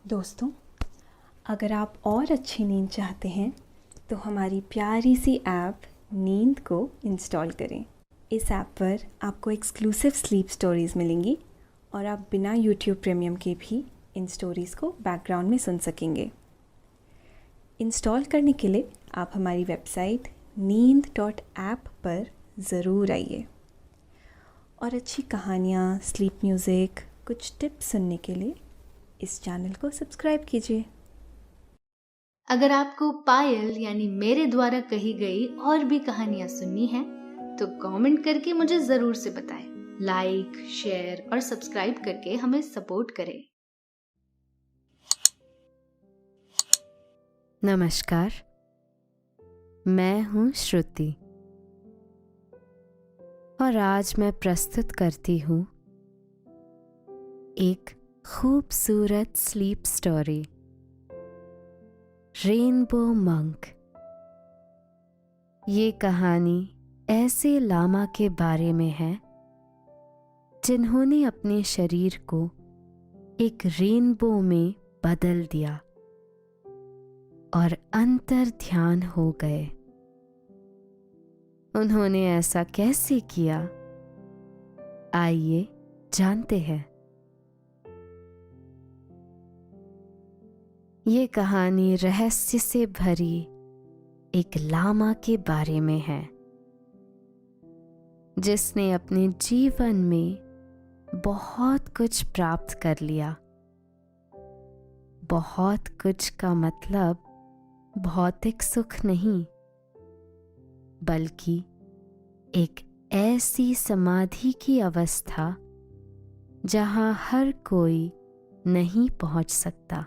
दोस्तों, अगर आप और अच्छी नींद चाहते हैं तो हमारी प्यारी सी ऐप नींद को इंस्टॉल करें। इस ऐप पर आपको एक्सक्लूसिव स्लीप स्टोरीज़ मिलेंगी और आप बिना यूट्यूब प्रीमियम के भी इन स्टोरीज़ को बैकग्राउंड में सुन सकेंगे। इंस्टॉल करने के लिए आप हमारी वेबसाइट neend.app पर ज़रूर आइए और अच्छी कहानियाँ, स्लीप म्यूज़िक, कुछ टिप्स सुनने के लिए इस चैनल को सब्सक्राइब कीजिए। अगर आपको पायल यानी मेरे द्वारा कही गई और भी कहानियां सुननी है तो कमेंट करके मुझे जरूर से बताएं। लाइक, शेयर और सब्सक्राइब करके हमें सपोर्ट करें। नमस्कार, मैं हूँ श्रुति और आज मैं प्रस्तुत करती हूँ एक खूबसूरत स्लीप स्टोरी, रेनबो मंक। ये कहानी ऐसे लामा के बारे में है जिन्होंने अपने शरीर को एक रेनबो में बदल दिया और अंतर ध्यान हो गए। उन्होंने ऐसा कैसे किया, आइए जानते हैं। ये कहानी रहस्य से भरी एक लामा के बारे में है जिसने अपने जीवन में बहुत कुछ प्राप्त कर लिया। बहुत कुछ का मतलब भौतिक सुख नहीं, बल्कि एक ऐसी समाधि की अवस्था जहां हर कोई नहीं पहुंच सकता।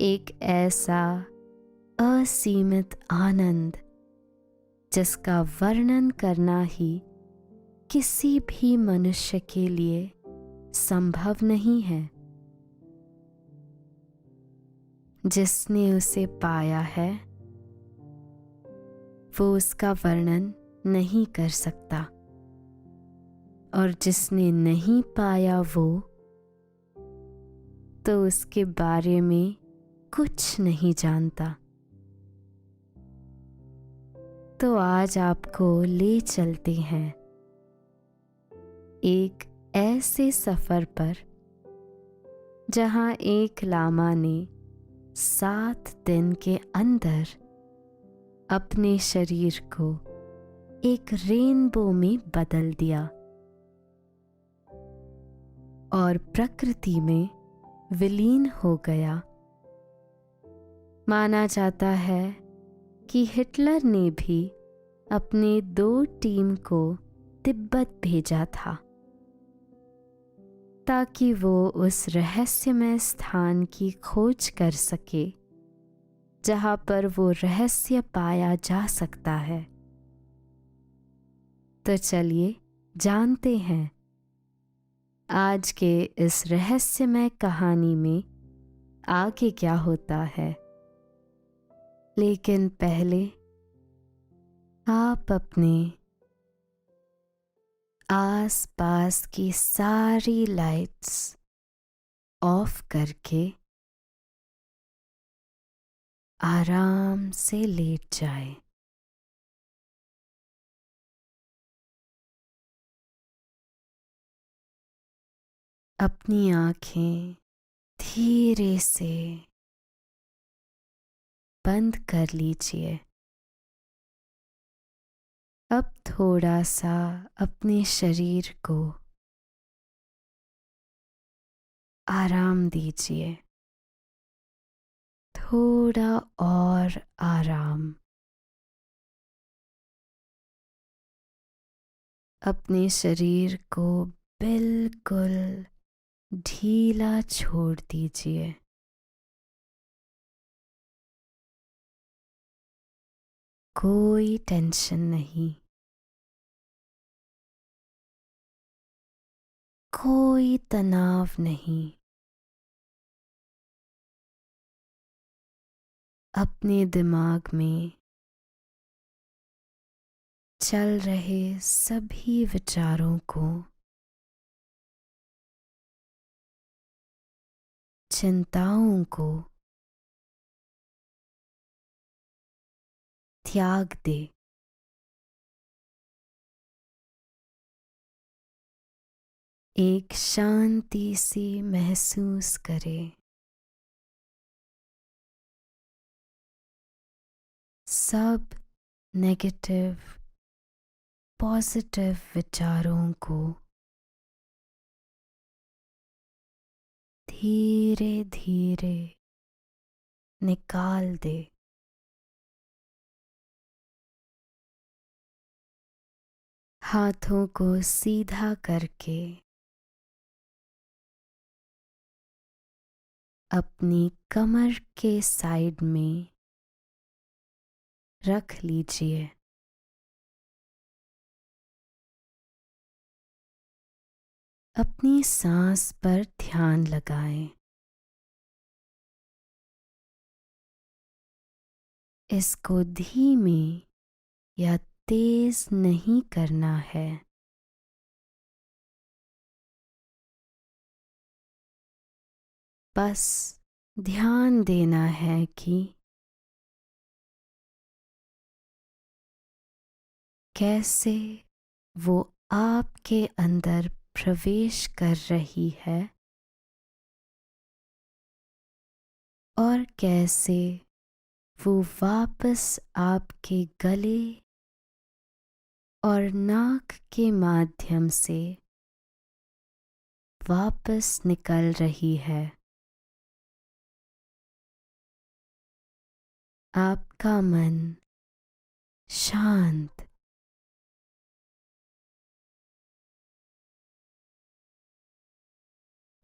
एक ऐसा असीमित आनंद जिसका वर्णन करना ही किसी भी मनुष्य के लिए संभव नहीं है। जिसने उसे पाया है वो उसका वर्णन नहीं कर सकता, और जिसने नहीं पाया वो तो उसके बारे में कुछ नहीं जानता। तो आज आपको ले चलते हैं एक ऐसे सफर पर जहां एक लामा ने 7 दिन के अंदर अपने शरीर को एक रेनबो में बदल दिया और प्रकृति में विलीन हो गया। माना जाता है कि हिटलर ने भी अपने 2 टीम को तिब्बत भेजा था ताकि वो उस रहस्यमय स्थान की खोज कर सके जहां पर वो रहस्य पाया जा सकता है। तो चलिए जानते हैं आज के इस रहस्यमय कहानी में आगे क्या होता है। लेकिन पहले आप अपने आसपास की सारी लाइट्स ऑफ करके आराम से लेट जाएं। अपनी आंखें धीरे से बंद कर लीजिए। अब थोड़ा सा अपने शरीर को आराम दीजिए, थोड़ा और आराम। अपने शरीर को बिल्कुल ढीला छोड़ दीजिए। कोई टेंशन नहीं, कोई तनाव नहीं। अपने दिमाग में चल रहे सभी विचारों को चिंताओं को त्याग दे। एक शांति सी महसूस करे। सब नेगेटिव पॉजिटिव विचारों को धीरे धीरे निकाल दे। हाथों को सीधा करके अपनी कमर के साइड में रख लीजिए। अपनी सांस पर ध्यान लगाएं। इसको धीमी या तेज नहीं करना है। बस ध्यान देना है कि कैसे वो आपके अंदर प्रवेश कर रही है और कैसे वो वापस आपके गले और नाक के माध्यम से वापस निकल रही है। आपका मन शांत,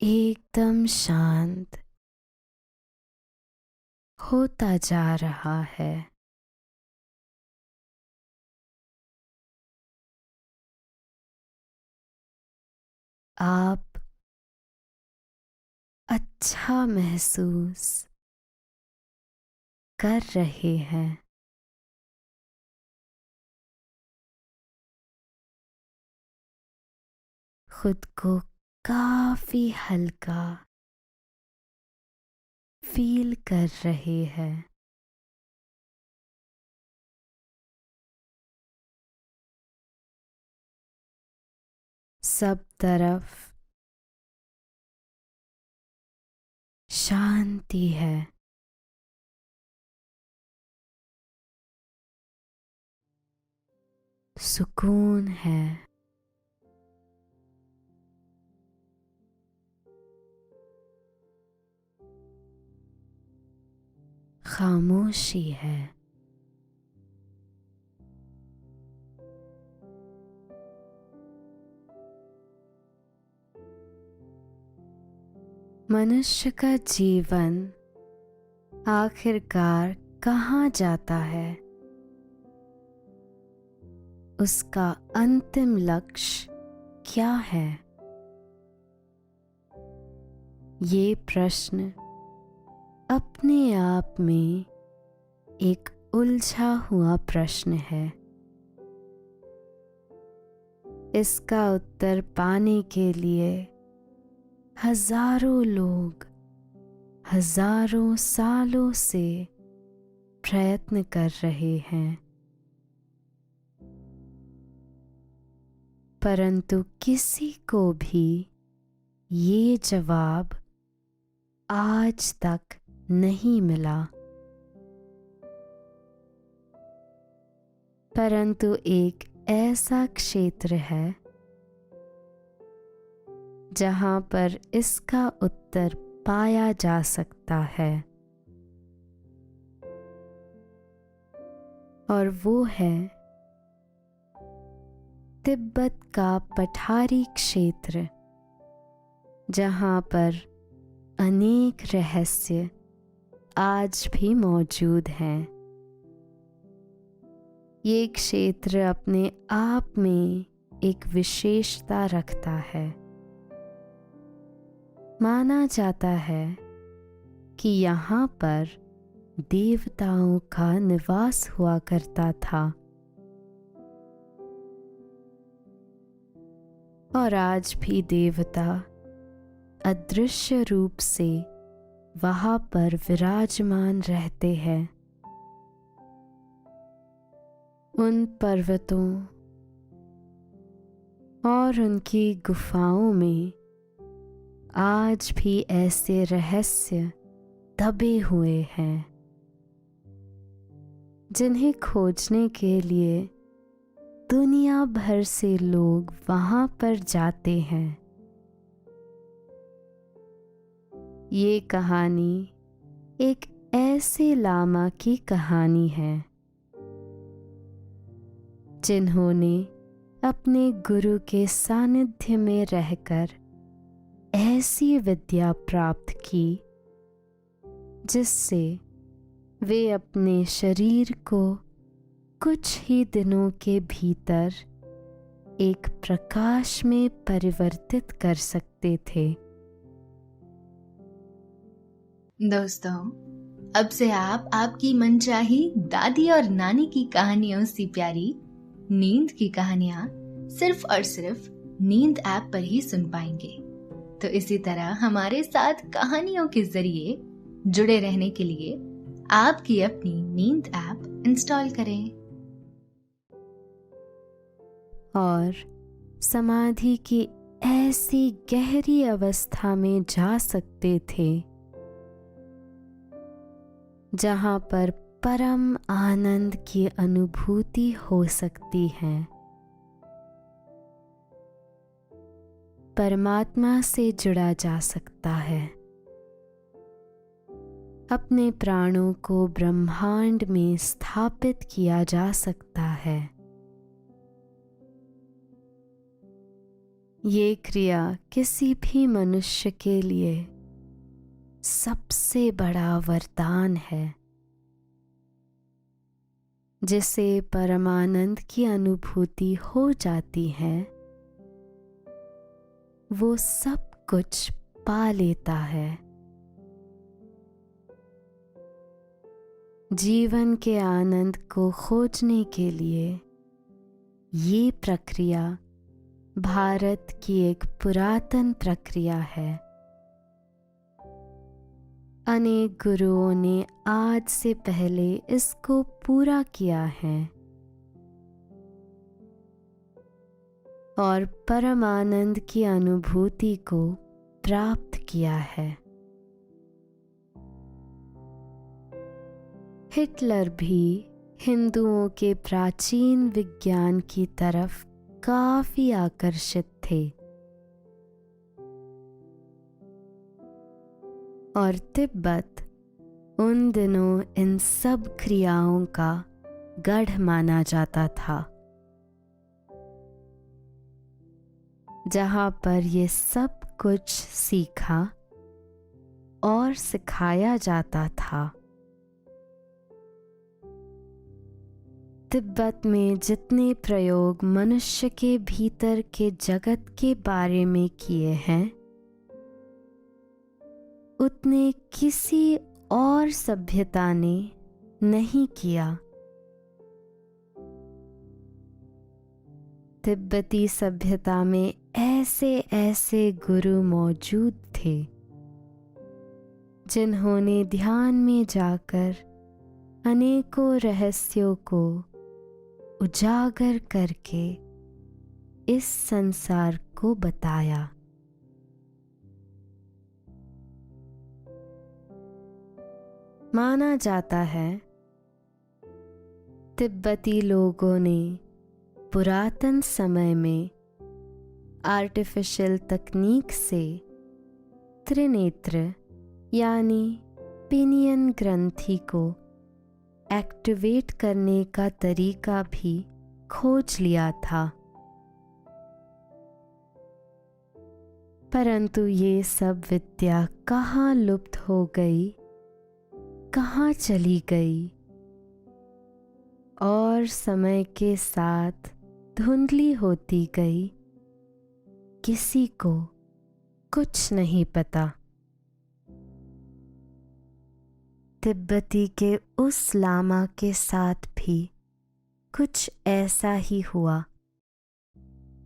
एकदम शांत होता जा रहा है। आप अच्छा महसूस कर रहे हैं। खुद को काफी हल्का फील कर रहे हैं। सब तरफ शांति है। सुकून है। खामोशी है। मनुष्य का जीवन आखिरकार कहाँ जाता है? उसका अंतिम लक्ष्य क्या है? ये प्रश्न अपने आप में एक उलझा हुआ प्रश्न है। इसका उत्तर पाने के लिए हजारों लोग हजारों सालों से प्रयत्न कर रहे हैं, परंतु किसी को भी ये जवाब आज तक नहीं मिला। परंतु एक ऐसा क्षेत्र है जहाँ पर इसका उत्तर पाया जा सकता है, और वो है तिब्बत का पठारी क्षेत्र, जहाँ पर अनेक रहस्य आज भी मौजूद हैं। ये क्षेत्र अपने आप में एक विशेषता रखता है। माना जाता है कि यहाँ पर देवताओं का निवास हुआ करता था, और आज भी देवता अदृश्य रूप से वहाँ पर विराजमान रहते हैं। उन पर्वतों और उनकी गुफाओं में आज भी ऐसे रहस्य दबे हुए हैं जिन्हें खोजने के लिए दुनिया भर से लोग वहाँ पर जाते हैं। ये कहानी एक ऐसे लामा की कहानी है जिन्होंने अपने गुरु के सानिध्य में रहकर ऐसी विद्या प्राप्त की जिससे वे अपने शरीर को कुछ ही दिनों के भीतर एक प्रकाश में परिवर्तित कर सकते थे। दोस्तों, अब से आप आपकी मनचाही दादी और नानी की कहानियों से प्यारी नींद की कहानियां सिर्फ और सिर्फ नींद ऐप पर ही सुन पाएंगे। तो इसी तरह हमारे साथ कहानियों के जरिए जुड़े रहने के लिए आपकी अपनी नींद ऐप इंस्टॉल करें और समाधि की ऐसी गहरी अवस्था में जा सकते थे जहाँ पर परम आनंद की अनुभूति हो सकती है। परमात्मा से जुड़ा जा सकता है। अपने प्राणों को ब्रह्मांड में स्थापित किया जा सकता है। ये क्रिया किसी भी मनुष्य के लिए सबसे बड़ा वरदान है जिसे परमानंद की अनुभूति हो जाती है। वो सब कुछ पा लेता है। जीवन के आनंद को खोजने के लिए ये प्रक्रिया भारत की एक पुरातन प्रक्रिया है। अनेक गुरुओं ने आज से पहले इसको पूरा किया है और परमानंद की अनुभूति को प्राप्त किया है। हिटलर भी हिंदुओं के प्राचीन विज्ञान की तरफ काफी आकर्षित थे और तिब्बत उन दिनों इन सब क्रियाओं का गढ़ माना जाता था, जहाँ पर ये सब कुछ सीखा और सिखाया जाता था। तिब्बत में जितने प्रयोग मनुष्य के भीतर के जगत के बारे में किए हैं, उतने किसी और सभ्यता ने नहीं किया। तिब्बती सभ्यता में ऐसे ऐसे गुरु मौजूद थे जिन्होंने ध्यान में जाकर अनेकों रहस्यों को उजागर करके इस संसार को बताया। माना जाता है तिब्बती लोगों ने पुरातन समय में आर्टिफिशियल तकनीक से त्रिनेत्र यानी पिनियन ग्रंथि को एक्टिवेट करने का तरीका भी खोज लिया था, परंतु ये सब विद्या कहाँ लुप्त हो गई, कहाँ चली गई और समय के साथ धुंधली होती गई, किसी को कुछ नहीं पता। तिब्बती के उस लामा के साथ भी कुछ ऐसा ही हुआ।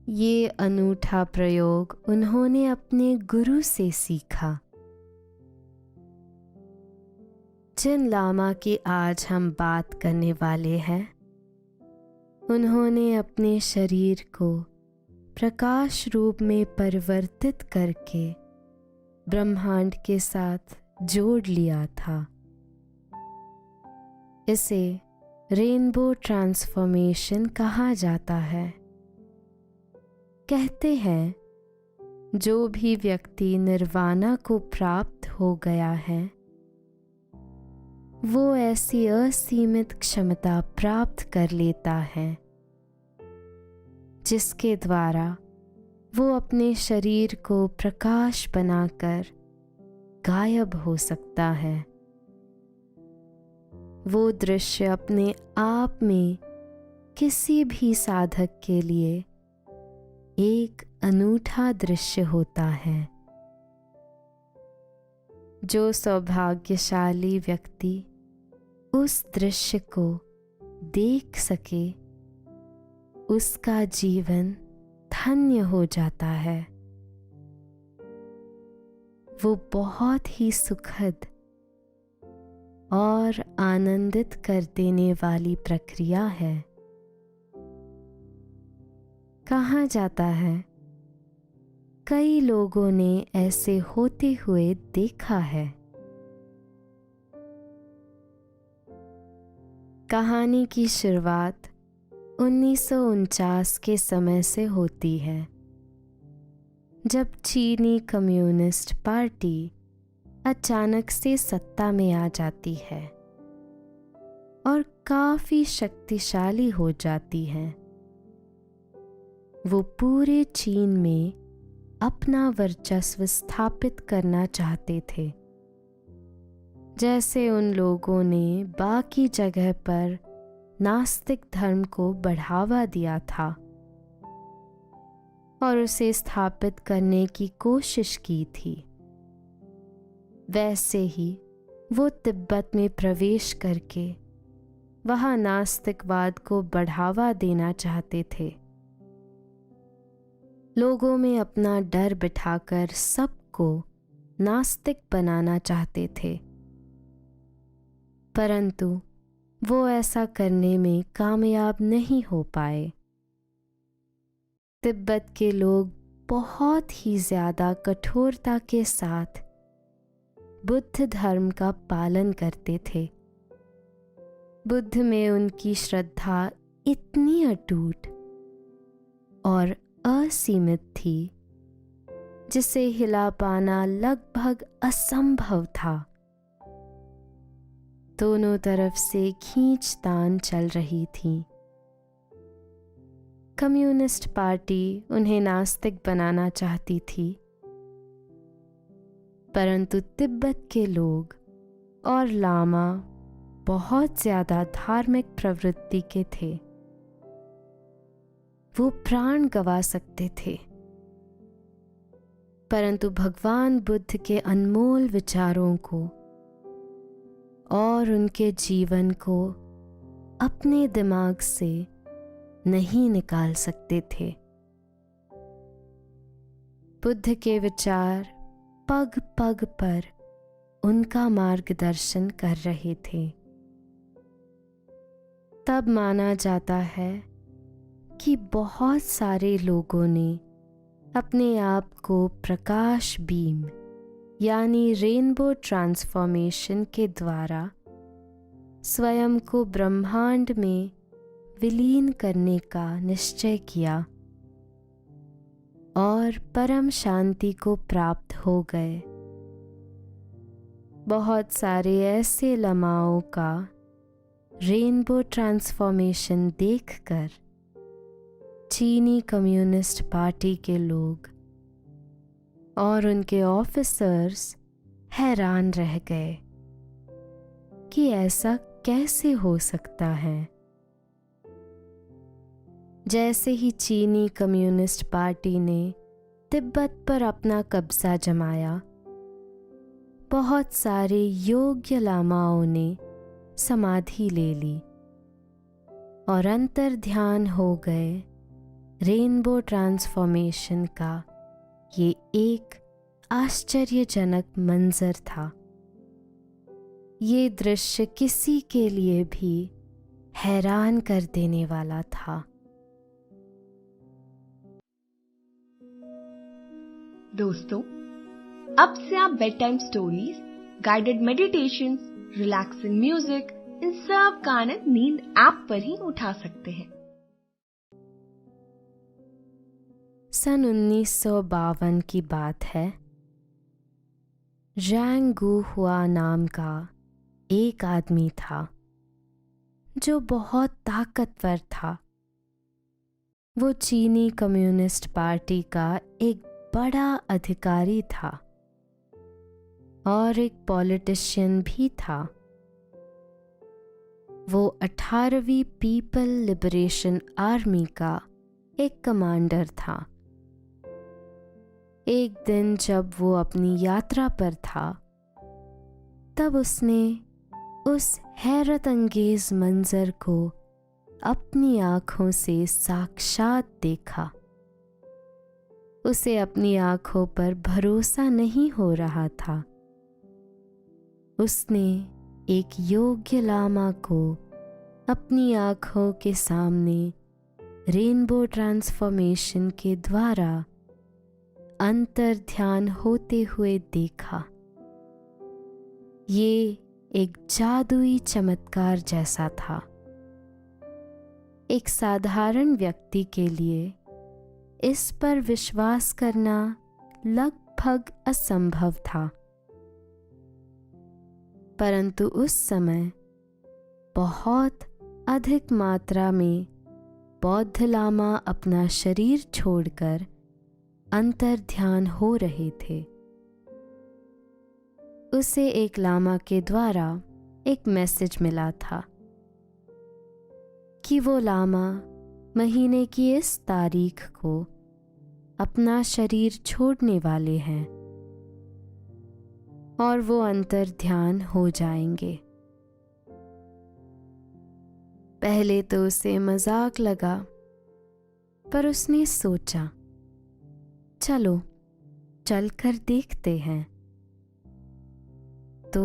ये अनूठा प्रयोग उन्होंने अपने गुरु से सीखा। जिन लामा की आज हम बात करने वाले हैं, उन्होंने अपने शरीर को प्रकाश रूप में परिवर्तित करके ब्रह्मांड के साथ जोड़ लिया था। इसे रेनबो ट्रांसफॉर्मेशन कहा जाता है। कहते हैं जो भी व्यक्ति निर्वाणा को प्राप्त हो गया है, वो ऐसी असीमित क्षमता प्राप्त कर लेता है जिसके द्वारा वो अपने शरीर को प्रकाश बनाकर गायब हो सकता है। वो दृश्य अपने आप में किसी भी साधक के लिए एक अनूठा दृश्य होता है। जो सौभाग्यशाली व्यक्ति उस दृश्य को देख सके, उसका जीवन धन्य हो जाता है। वो बहुत ही सुखद और आनंदित कर देने वाली प्रक्रिया है। कहा जाता है कई लोगों ने ऐसे होते हुए देखा है। कहानी की शुरुआत 1949 के समय से होती है, जब चीनी कम्युनिस्ट पार्टी अचानक से सत्ता में आ जाती है और काफी शक्तिशाली हो जाती है। वो पूरे चीन में अपना वर्चस्व स्थापित करना चाहते थे, जैसे उन लोगों ने बाकी जगह पर नास्तिक धर्म को बढ़ावा दिया था और उसे स्थापित करने की कोशिश की थी। वैसे ही वो तिब्बत में प्रवेश करके वहां नास्तिकवाद को बढ़ावा देना चाहते थे। लोगों में अपना डर बिठाकर सबको नास्तिक बनाना चाहते थे, परंतु वो ऐसा करने में कामयाब नहीं हो पाए। तिब्बत के लोग बहुत ही ज्यादा कठोरता के साथ बुद्ध धर्म का पालन करते थे। बुद्ध में उनकी श्रद्धा इतनी अटूट और असीमित थी जिसे हिला पाना लगभग असंभव था। दोनों तरफ से खींचतान चल रही थी। कम्युनिस्ट पार्टी उन्हें नास्तिक बनाना चाहती थी, परंतु तिब्बत के लोग और लामा बहुत ज्यादा धार्मिक प्रवृत्ति के थे। वो प्राण गंवा सकते थे, परंतु भगवान बुद्ध के अनमोल विचारों को और उनके जीवन को अपने दिमाग से नहीं निकाल सकते थे। बुद्ध के विचार पग पग पर उनका मार्गदर्शन कर रहे थे। तब माना जाता है कि बहुत सारे लोगों ने अपने आप को प्रकाश बीम यानी रेनबो ट्रांसफॉर्मेशन के द्वारा स्वयं को ब्रह्मांड में विलीन करने का निश्चय किया और परम शांति को प्राप्त हो गए। बहुत सारे ऐसे लम्हाओं का रेनबो ट्रांसफॉर्मेशन देखकर चीनी कम्युनिस्ट पार्टी के लोग और उनके ऑफिसर्स हैरान रह गए कि ऐसा कैसे हो सकता है। जैसे ही चीनी कम्युनिस्ट पार्टी ने तिब्बत पर अपना कब्जा जमाया, बहुत सारे योग्य लामाओं ने समाधि ले ली और अंतर ध्यान हो गए रेनबो ट्रांसफॉर्मेशन का। ये एक आश्चर्यजनक मंजर था। ये दृश्य किसी के लिए भी हैरान कर देने वाला था। दोस्तों, अब से आप bed time stories, guided meditations, relaxing music, इन सब का आनंद नींद ऐप पर ही उठा सकते हैं। सन 1952 की बात है। ज़ैंग गुहुआ नाम का एक आदमी था जो बहुत ताकतवर था। वो चीनी कम्युनिस्ट पार्टी का एक बड़ा अधिकारी था और एक पॉलिटिशियन भी था। वो 18वीं पीपल लिबरेशन आर्मी का एक कमांडर था। एक दिन जब वो अपनी यात्रा पर था, तब उसने उस हैरत अंगेज मंजर को अपनी आंखों से साक्षात देखा। उसे अपनी आंखों पर भरोसा नहीं हो रहा था। उसने एक योग्य लामा को अपनी आंखों के सामने रेनबो ट्रांसफॉर्मेशन के द्वारा अंतर ध्यान होते हुए देखा। ये एक जादुई चमत्कार जैसा था। एक साधारण व्यक्ति के लिए इस पर विश्वास करना लगभग असंभव था, परंतु उस समय बहुत अधिक मात्रा में बौद्ध लामा अपना शरीर छोड़कर अंतर ध्यान हो रहे थे। उसे एक लामा के द्वारा एक मैसेज मिला था कि वो लामा महीने की इस तारीख को अपना शरीर छोड़ने वाले हैं और वो अंतर ध्यान हो जाएंगे। पहले तो उसे मजाक लगा, पर उसने सोचा, चलो चलकर देखते हैं। तो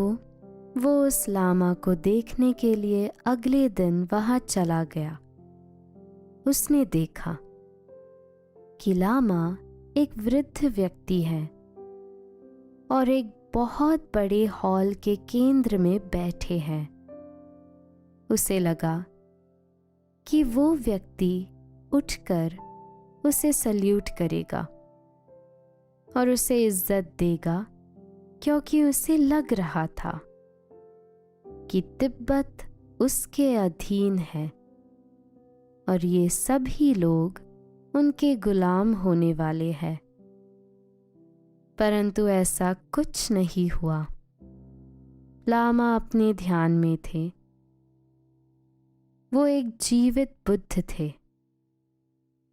वो उस लामा को देखने के लिए अगले दिन वहां चला गया। उसने देखा कि लामा एक वृद्ध व्यक्ति है और एक बहुत बड़े हॉल के केंद्र में बैठे हैं। उसे लगा कि वो व्यक्ति उठकर उसे सल्यूट करेगा और उसे इज्जत देगा, क्योंकि उसे लग रहा था कि तिब्बत उसके अधीन है और ये सभी लोग उनके गुलाम होने वाले हैं। परंतु ऐसा कुछ नहीं हुआ। लामा अपने ध्यान में थे। वो एक जीवित बुद्ध थे।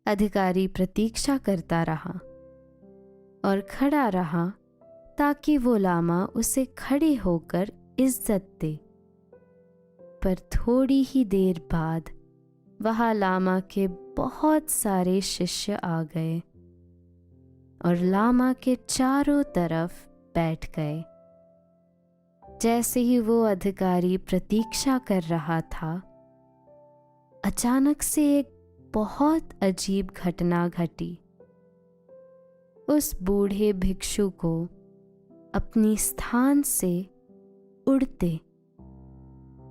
अधिकारी प्रतीक्षा करता रहा और खड़ा रहा ताकि वो लामा उसे खड़े होकर इज्जत दे। पर थोड़ी ही देर बाद वहाँ लामा के बहुत सारे शिष्य आ गए और लामा के चारों तरफ बैठ गए। जैसे ही वो अधिकारी प्रतीक्षा कर रहा था, अचानक से एक बहुत अजीब घटना घटी। उस बूढ़े भिक्षु को अपनी स्थान से उड़ते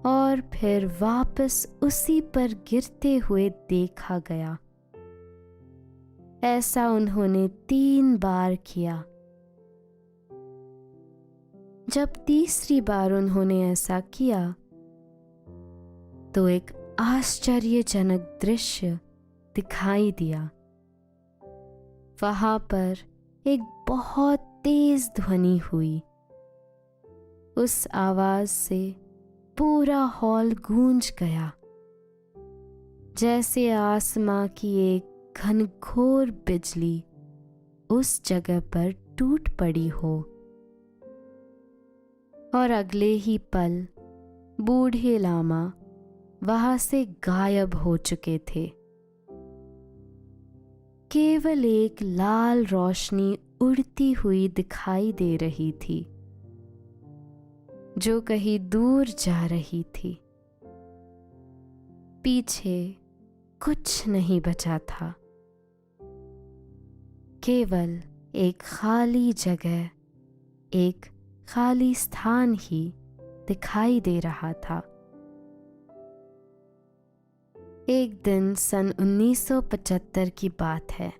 और फिर वापस उसी पर गिरते हुए देखा गया। ऐसा उन्होंने 3 बार किया। जब तीसरी बार उन्होंने ऐसा किया तो एक आश्चर्यजनक दृश्य दिखाई दिया। वहां पर एक बहुत तेज ध्वनि हुई। उस आवाज से पूरा हॉल गूंज गया, जैसे आसमां की एक घनघोर बिजली उस जगह पर टूट पड़ी हो। और अगले ही पल बूढ़े लामा वहां से गायब हो चुके थे। केवल एक लाल रोशनी उड़ती हुई दिखाई दे रही थी। जो कहीं दूर जा रही थी। पीछे कुछ नहीं बचा था, केवल एक खाली जगह, एक खाली स्थान ही दिखाई दे रहा था। एक दिन सन 1975 की बात है।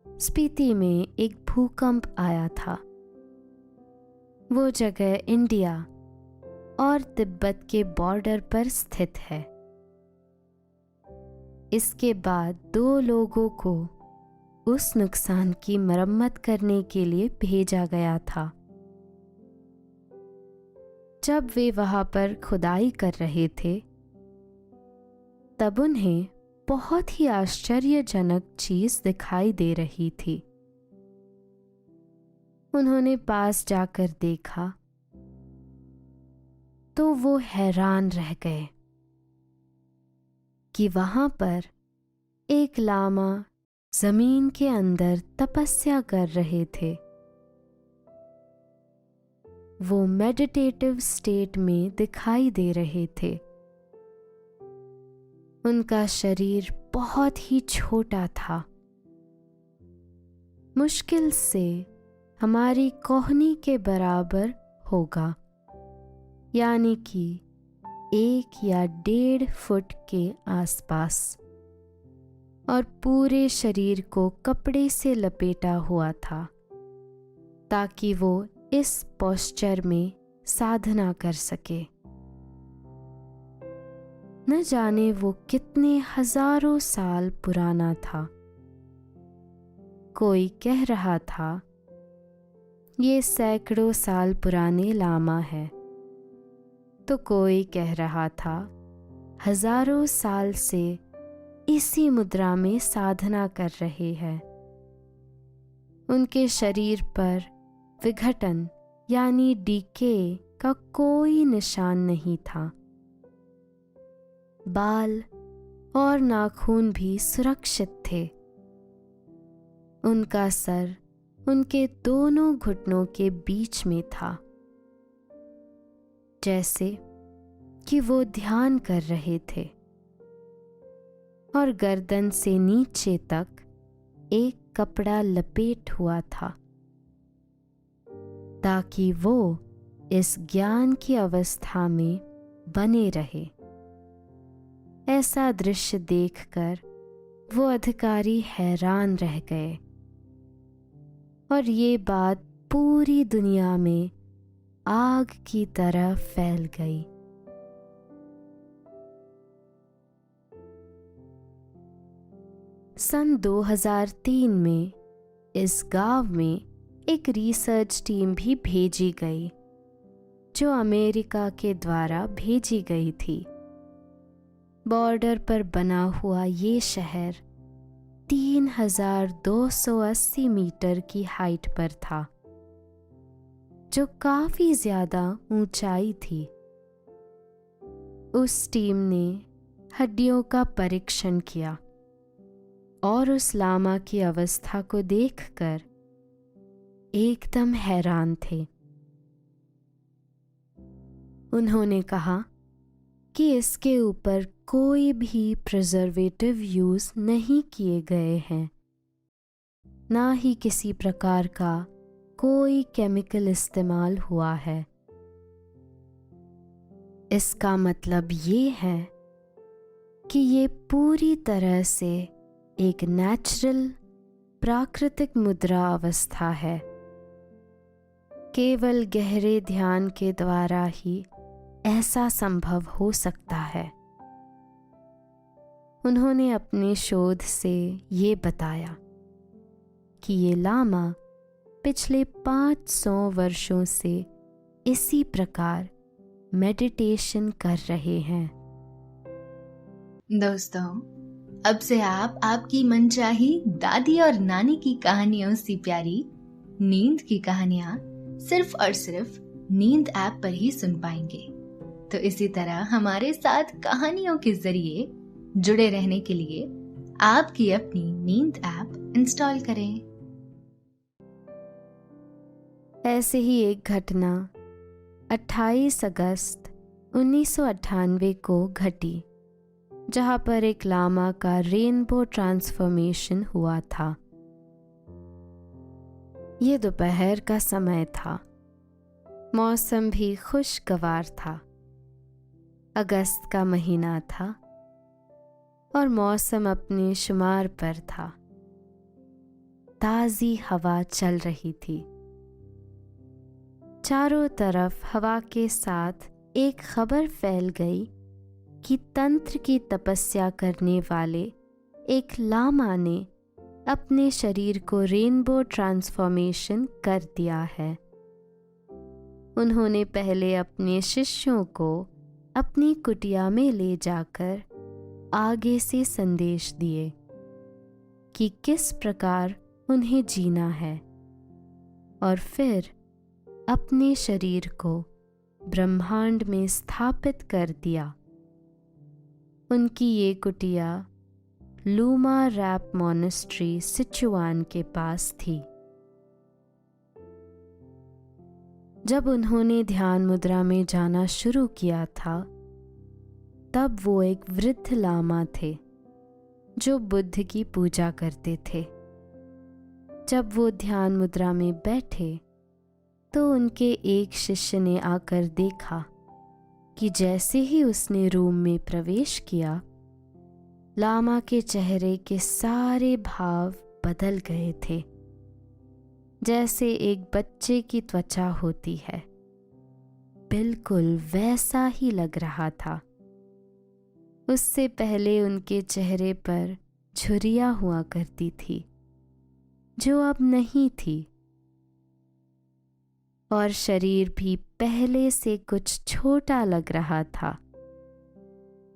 स्पीति में एक भूकंप आया था। वो जगह इंडिया और तिब्बत के बॉर्डर पर स्थित है। इसके बाद 2 लोगों को उस नुकसान की मरम्मत करने के लिए भेजा गया था। जब वे वहां पर खुदाई कर रहे थे, तब उन्हें बहुत ही आश्चर्यजनक चीज दिखाई दे रही थी। उन्होंने पास जाकर देखा तो वो हैरान रह गए कि वहां पर एक लामा जमीन के अंदर तपस्या कर रहे थे। वो मेडिटेटिव स्टेट में दिखाई दे रहे थे। उनका शरीर बहुत ही छोटा था, मुश्किल से हमारी कोहनी के बराबर होगा, यानी कि 1 या 1.5 फुट के आसपास, और पूरे शरीर को कपड़े से लपेटा हुआ था ताकि वो इस पोस्चर में साधना कर सके। न जाने वो कितने हजारों साल पुराना था। कोई कह रहा था ये सैकड़ों साल पुराने लामा है, तो कोई कह रहा था हजारों साल से इसी मुद्रा में साधना कर रहे हैं। उनके शरीर पर विघटन यानी डीके का कोई निशान नहीं था। बाल और नाखून भी सुरक्षित थे। उनका सर उनके दोनों घुटनों के बीच में था, जैसे कि वो ध्यान कर रहे थे, और गर्दन से नीचे तक एक कपड़ा लपेट हुआ था ताकि वो इस ज्ञान की अवस्था में बने रहे। ऐसा दृश्य देखकर वो अधिकारी हैरान रह गए, और ये बात पूरी दुनिया में आग की तरह फैल गई। सन 2003 में इस गांव में एक रिसर्च टीम भी भेजी गई, जो अमेरिका के द्वारा भेजी गई थी। बॉर्डर पर बना हुआ ये शहर 3280 मीटर की हाइट पर था, जो काफी ज्यादा ऊंचाई थी। उस टीम ने हड्डियों का परीक्षण किया और उस लामा की अवस्था को देखकर एकदम हैरान थे। उन्होंने कहा कि इसके ऊपर कोई भी प्रिजर्वेटिव यूज नहीं किए गए हैं, ना ही किसी प्रकार का कोई केमिकल इस्तेमाल हुआ है। इसका मतलब ये है कि ये पूरी तरह से एक नेचुरल प्राकृतिक मुद्रा अवस्था है। केवल गहरे ध्यान के द्वारा ही ऐसा संभव हो सकता है। उन्होंने अपने शोध से ये बताया कि ये लामा पिछले 500 वर्षों से इसी प्रकार मेडिटेशन कर रहे हैं। दोस्तों, अब से आप आपकी मनचाही दादी और नानी की कहानियों से प्यारी नींद की कहानियां सिर्फ और सिर्फ नींद ऐप पर ही सुन पाएंगे। तो इसी तरह हमारे साथ कहानियों के जरिए जुड़े रहने के लिए आपकी अपनी नींद ऐप इंस्टॉल करें। ऐसे ही एक घटना 28 अगस्त 1998 को घटी, जहां पर एक लामा का रेनबो ट्रांसफॉर्मेशन हुआ था। ये दोपहर का समय था। मौसम भी खुशगवार था। अगस्त का महीना था और मौसम अपने शुमार पर था। ताज़ी हवा चल रही थी। चारों तरफ हवा के साथ एक खबर फैल गई कि तंत्र की तपस्या करने वाले एक लामा ने अपने शरीर को रेनबो ट्रांसफॉर्मेशन कर दिया है। उन्होंने पहले अपने शिष्यों को अपनी कुटिया में ले जाकर आगे से संदेश दिए कि किस प्रकार उन्हें जीना है, और फिर अपने शरीर को ब्रह्मांड में स्थापित कर दिया। उनकी ये कुटिया लूमा रैप मॉनेस्ट्री सिचुआन के पास थी। जब उन्होंने ध्यान मुद्रा में जाना शुरू किया था, तब वो एक वृद्ध लामा थे जो बुद्ध की पूजा करते थे। जब वो ध्यान मुद्रा में बैठे तो उनके एक शिष्य ने आकर देखा कि जैसे ही उसने रूम में प्रवेश किया, लामा के चेहरे के सारे भाव बदल गए थे, जैसे एक बच्चे की त्वचा होती है। बिल्कुल वैसा ही लग रहा था। उससे पहले उनके चेहरे पर झुर्रियां हुआ करती थी, जो अब नहीं थी, और शरीर भी पहले से कुछ छोटा लग रहा था,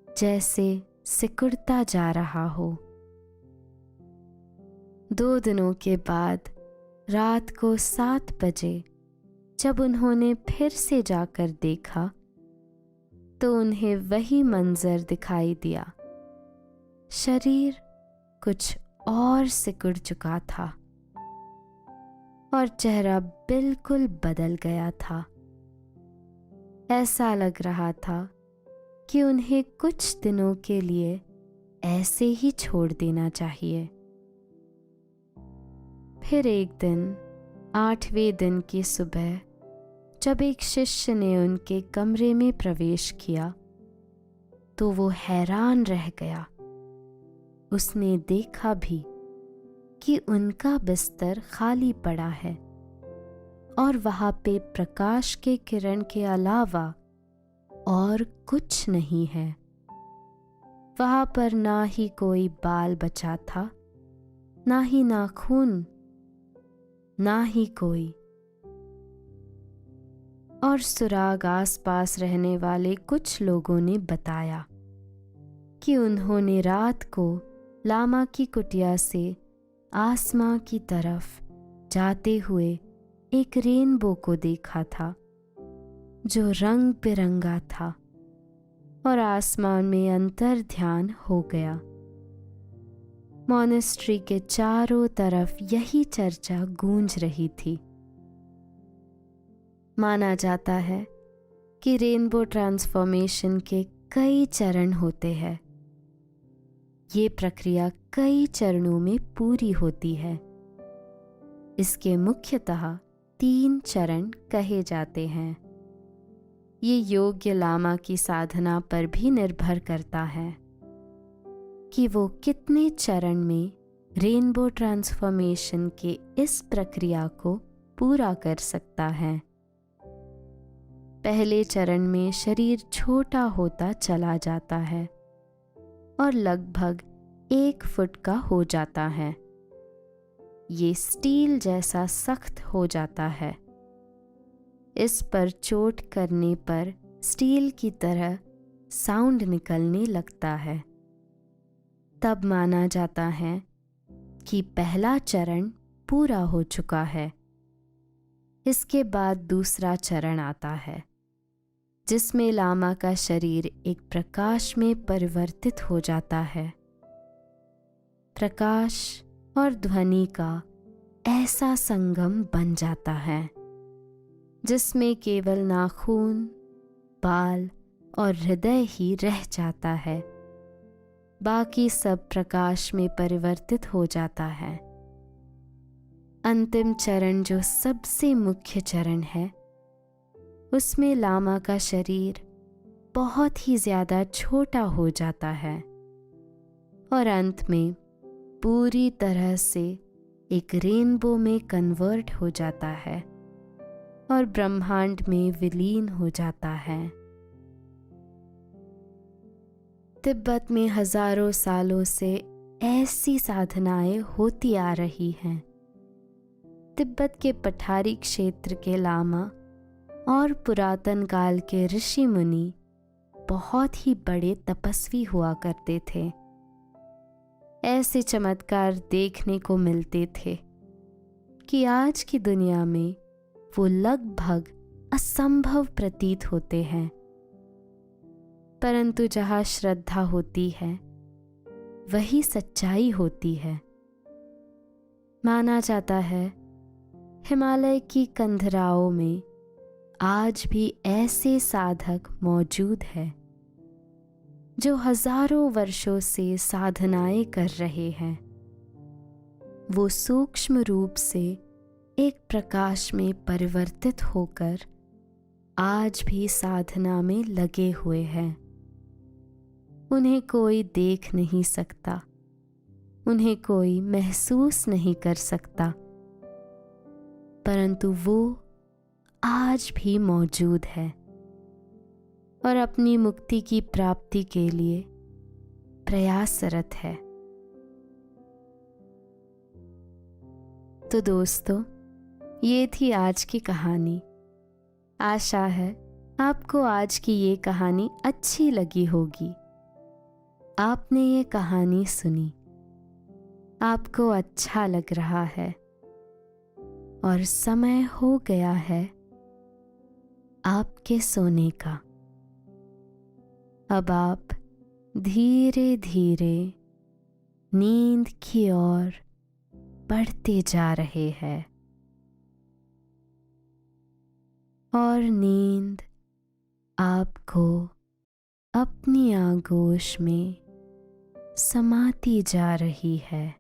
जैसे सिकुड़ता जा रहा हो। 2 दिनों के बाद रात को 7 बजे जब उन्होंने फिर से जाकर देखा, तो उन्हें वही मंजर दिखाई दिया। शरीर कुछ और सिकुड़ चुका था और चेहरा बिल्कुल बदल गया था। ऐसा लग रहा था कि उन्हें कुछ दिनों के लिए ऐसे ही छोड़ देना चाहिए। फिर एक दिन 8वें दिन की सुबह जब एक शिष्य ने उनके कमरे में प्रवेश किया, तो वो हैरान रह गया। उसने देखा भी कि उनका बिस्तर खाली पड़ा है और वहां पे प्रकाश के किरण के अलावा और कुछ नहीं है। वहां पर ना ही कोई बाल बचा था, ना ही नाखून, ना ही कोई और सुराग। आसपास रहने वाले कुछ लोगों ने बताया कि उन्होंने रात को लामा की कुटिया से आसमां की तरफ जाते हुए एक रेनबो को देखा था, जो रंग बिरंगा था और आसमान में अंतर ध्यान हो गया। मॉनेस्ट्री के चारों तरफ यही चर्चा गूंज रही थी। माना जाता है कि रेनबो ट्रांसफॉर्मेशन के कई चरण होते हैं। ये प्रक्रिया कई चरणों में पूरी होती है। इसके मुख्यतः 3 चरण कहे जाते हैं। ये योग्य लामा की साधना पर भी निर्भर करता है कि वो कितने चरण में रेनबो ट्रांसफॉर्मेशन के इस प्रक्रिया को पूरा कर सकता है। पहले चरण में शरीर छोटा होता चला जाता है और लगभग 1 फुट का हो जाता है। ये स्टील जैसा सख्त हो जाता है। इस पर चोट करने पर स्टील की तरह साउंड निकलने लगता है। तब माना जाता है कि पहला चरण पूरा हो चुका है। इसके बाद दूसरा चरण आता है, जिसमें लामा का शरीर एक प्रकाश में परिवर्तित हो जाता है। प्रकाश और ध्वनि का ऐसा संगम बन जाता है जिसमें केवल नाखून, बाल और हृदय ही रह जाता है। बाकी सब प्रकाश में परिवर्तित हो जाता है। अंतिम चरण, जो सबसे मुख्य चरण है, उसमें लामा का शरीर बहुत ही ज्यादा छोटा हो जाता है और अंत में पूरी तरह से एक रेनबो में कन्वर्ट हो जाता है और ब्रह्मांड में विलीन हो जाता है। तिब्बत में हजारों सालों से ऐसी साधनाएं होती आ रही हैं। तिब्बत के पठारी क्षेत्र के लामा और पुरातन काल के ऋषि मुनि बहुत ही बड़े तपस्वी हुआ करते थे। ऐसे चमत्कार देखने को मिलते थे कि आज की दुनिया में वो लगभग असंभव प्रतीत होते हैं। परंतु जहाँ श्रद्धा होती है वही सच्चाई होती है। माना जाता है हिमालय की कंदराओं में आज भी ऐसे साधक मौजूद हैं जो हजारों वर्षों से साधनाएं कर रहे हैं। वो सूक्ष्म रूप से एक प्रकाश में परिवर्तित होकर आज भी साधना में लगे हुए हैं। उन्हें कोई देख नहीं सकता, उन्हें कोई महसूस नहीं कर सकता, परंतु वो आज भी मौजूद है और अपनी मुक्ति की प्राप्ति के लिए प्रयासरत है। तो दोस्तों, ये थी आज की कहानी। आशा है आपको आज की ये कहानी अच्छी लगी होगी। आपने ये कहानी सुनी, आपको अच्छा लग रहा है और समय हो गया है आपके सोने का। अब आप धीरे धीरे नींद की ओर बढ़ते जा रहे हैं और नींद आपको अपनी आगोश में समाती जा रही है,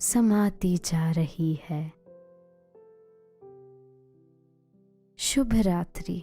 समाती जा रही है। शुभ रात्रि।